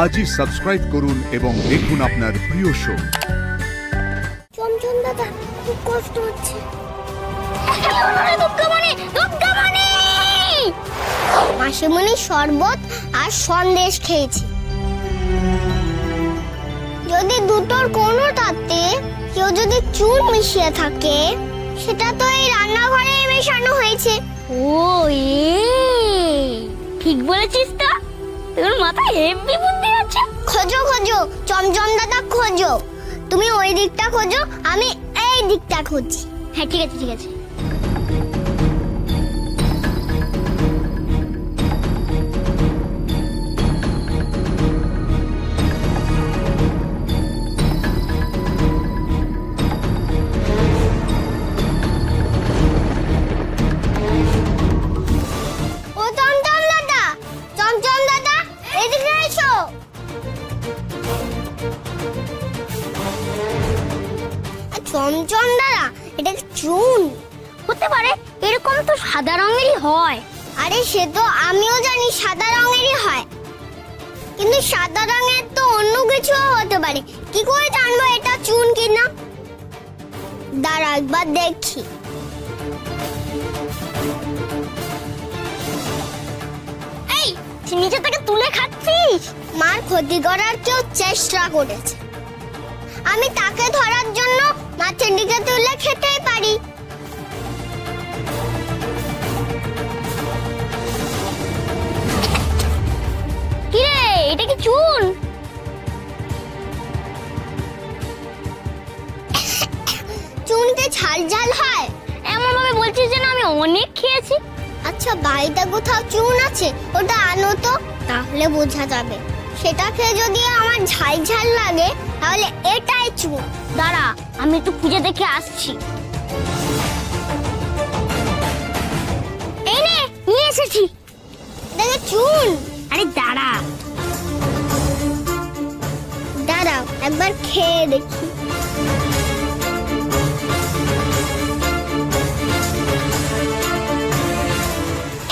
আজই সাবস্ক্রাইব করুন এবং দেখুন আপনার প্রিয় শো। চমচম দাদা, খুব কষ্ট হচ্ছে। মাসিমণির শরবত আর সন্দেশ খেয়েছি। যদি দুটোর কোনোটাতে কেউ যদি চুন মিশিয়ে থাকে, সেটা তো এই রান্নাঘরে মেশানো হয়েছে। ও ঠিক বলেছিস তো, তোর মাথায় হেভি বুদ্ধি আছে। খোঁজো খোঁজো চমচম দাদা, খোঁজো। তুমি ওই দিকটা খোঁজো, আমি এই দিকটা খুঁজছি। হ্যাঁ ঠিক আছে ঠিক আছে। চমচম দাদা, এটা চুন হতে পারে, এরকম তো সাদা রঙেরই হয়। আরে সে তো আমিও জানি সাদা রঙেরই হয়, কিন্তু সাদা রঙের তো অন্য কিছু হতে পারে। কি করে জানবো এটা চুন কিনা? দাঁড়া একবার দেখি। এই চিনিটা থেকে তুলে খাচ্ছিস? মার ক্ষতি করার কেউ চেষ্টা করেছে, আমি তাকে ধরার জন্য মাছের দিকে তুলে খেতেই পারি। কিরে, এটা কি চুন? চুনতে ঝাল ঝাল হয়? এমন ভাবে বলছিস যেন আমি অনেক খেয়েছি। আচ্ছা বাড়িতে কোথাও চুন আছে, ওটা আনো তো, তাহলে বোঝা যাবে। সেটা খেয়ে যদি আমার ঝাল ঝাল লাগে, তাহলে এটাই চুন। দাঁড়া, আমি একটু খুঁজে দেখে আসছি। এই নে, নিয়ে এসেছি। দেখে চুন। আরে দাঁড়া দাঁড়াও একবার খেয়ে দেখি।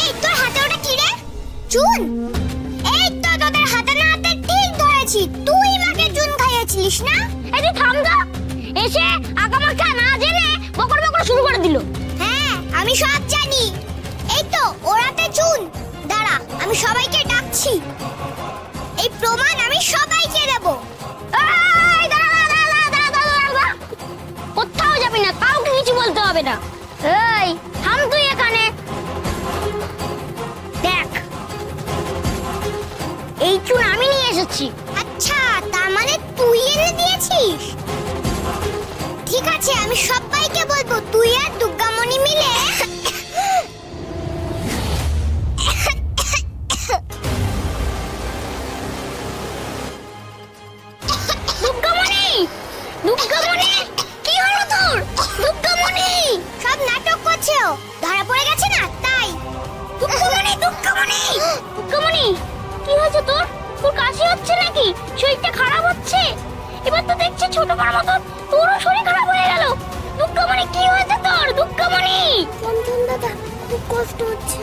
এই তোর হাতে ওটা কি রে? চুন? এই তো তোদের হাতে না হাতে ঠিক ধরেছি, তুই আমাকে চুন খাইয়েছিলিস না? এই যে থাম তো, এসে আগামাখা না জেনে বকর বকর শুরু করে দিল। হ্যাঁ আমি সব জানি। এই তো ওরাতে চুন। দাঁড়া, আমি সবাইকে ডাকছি, এই প্রমাণ আমি সবাইকে দেব। এই দাঁড়া, কোথাও যাবি না, কাউকে কিছু বলতে হবে না। এই থাম তুই এখানে। দেখ, এই চুন আমি নিয়ে এসেছি। আচ্ছা, তার মানে তুই এনে দিয়েছিস? ঠিক আছে, আমি সবাইকে বলবো তুই আর দুর্গামণি মিলে দুর্গামণি, দুর্গামণি, কি হলো তোর? দুর্গামণি সব নাটক করছে, ও ধরা পড়ে গেছে না তাই। দুর্গামণি, দুর্গামণি, দুর্গামণি, কি হয়েছে তোর? তোর কাশি হচ্ছে নাকি? শরীরটা খারাপ হচ্ছে? এবার তো দেখছি ছোটবার মতো তোরও শরীর খারাপ হয়ে গেল। দুর্গামণি, কি হয়েছে তোর? দুর্গামণি, চমচম দাদা, খুব কষ্ট হচ্ছে।